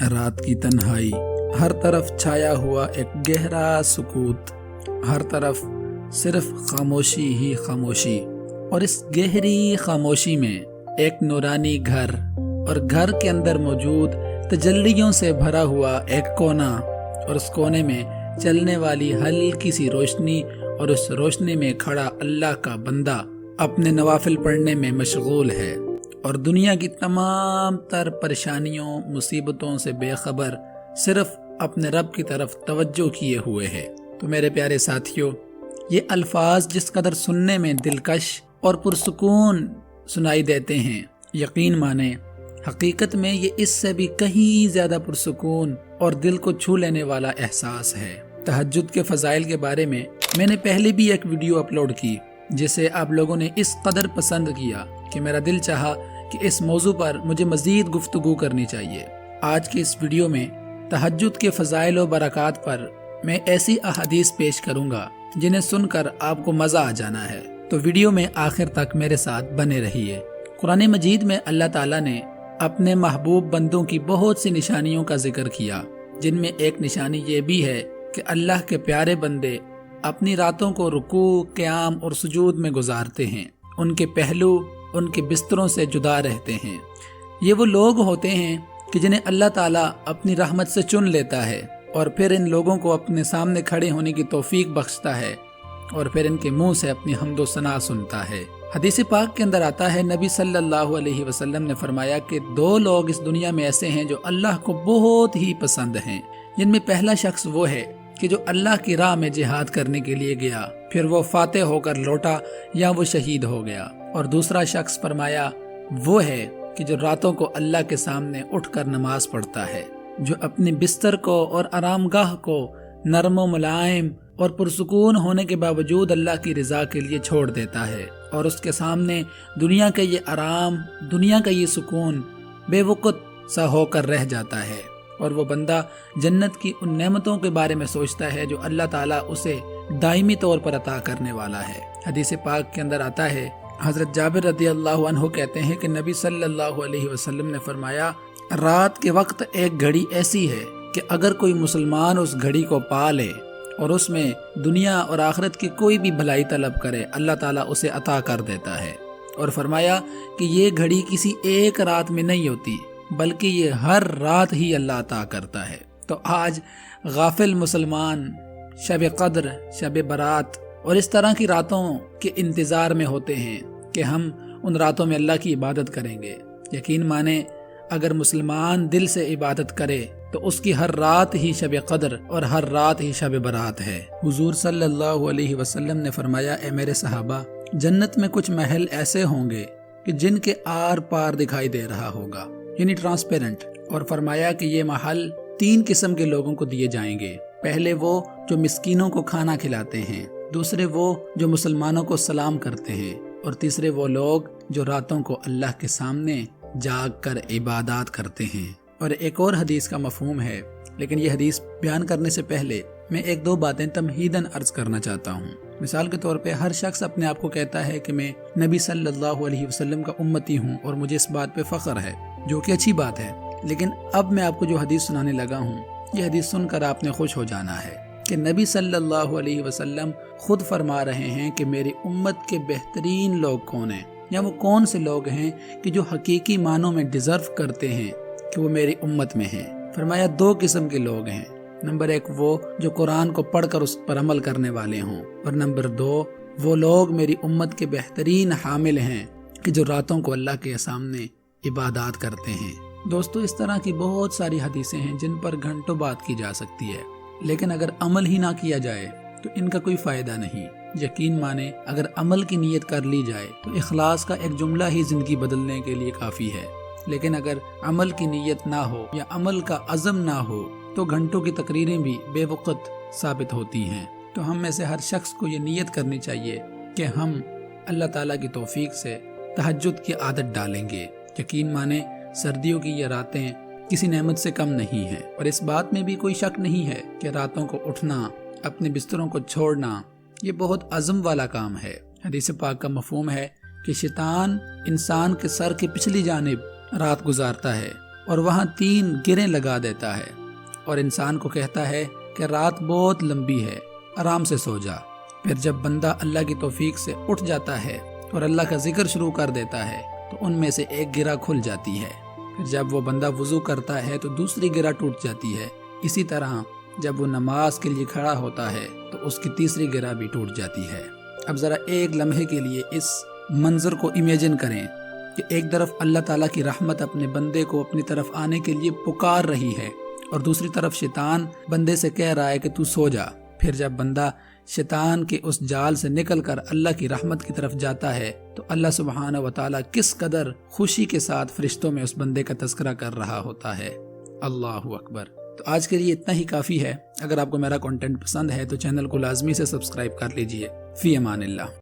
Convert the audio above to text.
رات کی تنہائی، ہر طرف چھایا ہوا ایک گہرا سکوت، ہر طرف صرف خاموشی ہی خاموشی، اور اس گہری خاموشی میں ایک نورانی گھر، اور گھر کے اندر موجود تجلیوں سے بھرا ہوا ایک کونا، اور اس کونے میں چلنے والی ہلکی سی روشنی، اور اس روشنی میں کھڑا اللہ کا بندہ اپنے نوافل پڑھنے میں مشغول ہے، اور دنیا کی تمام تر پریشانیوں مصیبتوں سے بے خبر صرف اپنے رب کی طرف توجہ کیے ہوئے ہے۔ تو میرے پیارے ساتھیو، یہ الفاظ جس قدر سننے میں دلکش اور پرسکون سنائی دیتے ہیں، یقین مانیں حقیقت میں یہ اس سے بھی کہیں زیادہ پرسکون اور دل کو چھو لینے والا احساس ہے۔ تہجد کے فضائل کے بارے میں نے پہلے بھی ایک ویڈیو اپلوڈ کی، جسے آپ لوگوں نے اس قدر پسند کیا کہ میرا دل چاہا کہ اس موضوع پر مجھے مزید گفتگو کرنی چاہیے۔ آج کی اس ویڈیو میں تہجد کے فضائل و برکات پر میں ایسی احادیث پیش کروں گا جنہیں سن کر آپ کو مزہ آ جانا ہے، تو ویڈیو میں آخر تک میرے ساتھ بنے رہیے۔ قرآن مجید میں اللہ تعالیٰ نے اپنے محبوب بندوں کی بہت سی نشانیوں کا ذکر کیا، جن میں ایک نشانی یہ بھی ہے کہ اللہ کے پیارے بندے اپنی راتوں کو رکوع، قیام اور سجود میں گزارتے ہیں، ان کے پہلو ان کے بستروں سے جدا رہتے ہیں۔ یہ وہ لوگ ہوتے ہیں کہ جنہیں اللہ تعالیٰ اپنی رحمت سے چن لیتا ہے، اور پھر ان لوگوں کو اپنے سامنے کھڑے ہونے کی توفیق بخشتا ہے، اور پھر ان کے منہ سے اپنی حمد و ثنا سنتا ہے۔ حدیث پاک کے اندر آتا ہے، نبی صلی اللہ علیہ وسلم نے فرمایا کہ دو لوگ اس دنیا میں ایسے ہیں جو اللہ کو بہت ہی پسند ہیں، جن میں پہلا شخص وہ ہے کہ جو اللہ کی راہ میں جہاد کرنے کے لیے گیا، پھر وہ فاتح ہو کر لوٹا یا وہ شہید ہو گیا، اور دوسرا شخص فرمایا وہ ہے کہ جو راتوں کو اللہ کے سامنے اٹھ کر نماز پڑھتا ہے، جو اپنے بستر کو اور آرام گاہ کو نرم و ملائم اور پرسکون ہونے کے باوجود اللہ کی رضا کے لیے چھوڑ دیتا ہے، اور اس کے سامنے دنیا کا یہ آرام، دنیا کا یہ سکون بے وقت سا ہو کر رہ جاتا ہے، اور وہ بندہ جنت کی ان نعمتوں کے بارے میں سوچتا ہے جو اللہ تعالیٰ اسے دائمی طور پر عطا کرنے والا ہے۔ حدیث پاک کے اندر آتا ہے، حضرت جابر رضی اللہ عنہ کہتے ہیں کہ نبی صلی اللہ علیہ وسلم نے فرمایا، رات کے وقت ایک گھڑی ایسی ہے کہ اگر کوئی مسلمان اس گھڑی کو پا لے اور اس میں دنیا اور آخرت کی کوئی بھی بھلائی طلب کرے، اللہ تعالیٰ اسے عطا کر دیتا ہے، اور فرمایا کہ یہ گھڑی کسی ایک رات میں نہیں ہوتی بلکہ یہ ہر رات ہی اللہ عطا کرتا ہے۔ تو آج غافل مسلمان شب قدر، شب برات اور اس طرح کی راتوں کے انتظار میں ہوتے ہیں کہ ہم ان راتوں میں اللہ کی عبادت کریں گے۔ یقین مانیں اگر مسلمان دل سے عبادت کرے تو اس کی ہر رات ہی شب قدر اور ہر رات ہی شب برات ہے۔ حضور صلی اللہ علیہ وسلم نے فرمایا، اے میرے صحابہ، جنت میں کچھ محل ایسے ہوں گے کہ جن کے آر پار دکھائی دے رہا ہوگا، یعنی ٹرانسپیرنٹ، اور فرمایا کہ یہ محل 3 قسم کے لوگوں کو دیے جائیں گے۔ پہلے وہ جو مسکینوں کو کھانا کھلاتے ہیں، دوسرے وہ جو مسلمانوں کو سلام کرتے ہیں، اور تیسرے وہ لوگ جو راتوں کو اللہ کے سامنے جاگ کر عبادات کرتے ہیں۔ اور ایک اور حدیث کا مفہوم ہے، لیکن یہ حدیث بیان کرنے سے پہلے میں 1-2 باتیں تمہیداً عرض کرنا چاہتا ہوں۔ مثال کے طور پہ ہر شخص اپنے آپ کو کہتا ہے کہ میں نبی صلی اللہ علیہ وسلم کا امتی ہوں اور مجھے اس بات پہ فخر ہے، جو کہ اچھی بات ہے، لیکن اب میں آپ کو جو حدیث سنانے لگا ہوں، یہ حدیث سن کر آپ نے خوش ہو جانا ہے کہ نبی صلی اللہ علیہ وسلم خود فرما رہے ہیں کہ میری امت کے بہترین لوگ کون ہیں، یا وہ کون سے لوگ ہیں کہ جو حقیقی معنوں میں ڈیزرو کرتے ہیں کہ وہ میری امت میں ہیں۔ فرمایا 2 قسم کے لوگ ہیں، نمبر 1 وہ جو قرآن کو پڑھ کر اس پر عمل کرنے والے ہوں، اور نمبر 2 وہ لوگ میری امت کے بہترین حامل ہیں کہ جو راتوں کو اللہ کے سامنے عبادات کرتے ہیں۔ دوستو، اس طرح کی بہت ساری حدیثیں ہیں جن پر گھنٹوں بات کی جا سکتی ہے، لیکن اگر عمل ہی نہ کیا جائے تو ان کا کوئی فائدہ نہیں۔ یقین مانیں اگر عمل کی نیت کر لی جائے تو اخلاص کا ایک جملہ ہی زندگی بدلنے کے لیے کافی ہے، لیکن اگر عمل کی نیت نہ ہو یا عمل کا عزم نہ ہو تو گھنٹوں کی تقریریں بھی بے وقت ثابت ہوتی ہیں۔ تو ہم میں سے ہر شخص کو یہ نیت کرنی چاہیے کہ ہم اللہ تعالیٰ کی توفیق سے تہجد کی عادت ڈالیں گے۔ یقین مانیں سردیوں کی یہ راتیں کسی نعمت سے کم نہیں ہیں، اور اس بات میں بھی کوئی شک نہیں ہے کہ راتوں کو اٹھنا، اپنے بستروں کو چھوڑنا، یہ بہت عزم والا کام ہے۔ حدیث پاک کا مفہوم ہے کہ شیطان انسان کے سر کی پچھلی جانب رات گزارتا ہے اور وہاں 3 گریں لگا دیتا ہے اور انسان کو کہتا ہے کہ رات بہت لمبی ہے، آرام سے سو جا۔ پھر جب بندہ اللہ کی توفیق سے اٹھ جاتا ہے اور اللہ کا ذکر شروع کر دیتا ہے تو ان میں سے ایک گرہ کھل جاتی ہے۔ پھر جب وہ بندہ وضو کرتا ہے تو دوسری گرہ ٹوٹ جاتی ہے۔ اسی طرح جب وہ نماز کے لیے کھڑا ہوتا ہے تو اس کی تیسری گرہ بھی ٹوٹ جاتی ہے۔ اب ذرا ایک لمحے کے لیے اس منظر کو امیجن کریں کہ ایک طرف اللہ تعالیٰ کی رحمت اپنے بندے کو اپنی طرف آنے کے لیے پکار رہی ہے اور دوسری طرف شیطان بندے سے کہہ رہا ہے کہ تو سو جا۔ پھر جب بندہ شیطان کے اس جال سے نکل کر اللہ کی رحمت کی طرف جاتا ہے تو اللہ سبحانہ و تعالیٰ کس قدر خوشی کے ساتھ فرشتوں میں اس بندے کا تذکرہ کر رہا ہوتا ہے۔ اللہ اکبر۔ تو آج کے لیے اتنا ہی کافی ہے۔ اگر آپ کو میرا کنٹینٹ پسند ہے تو چینل کو لازمی سے سبسکرائب کر لیجئے۔ فی امان اللہ۔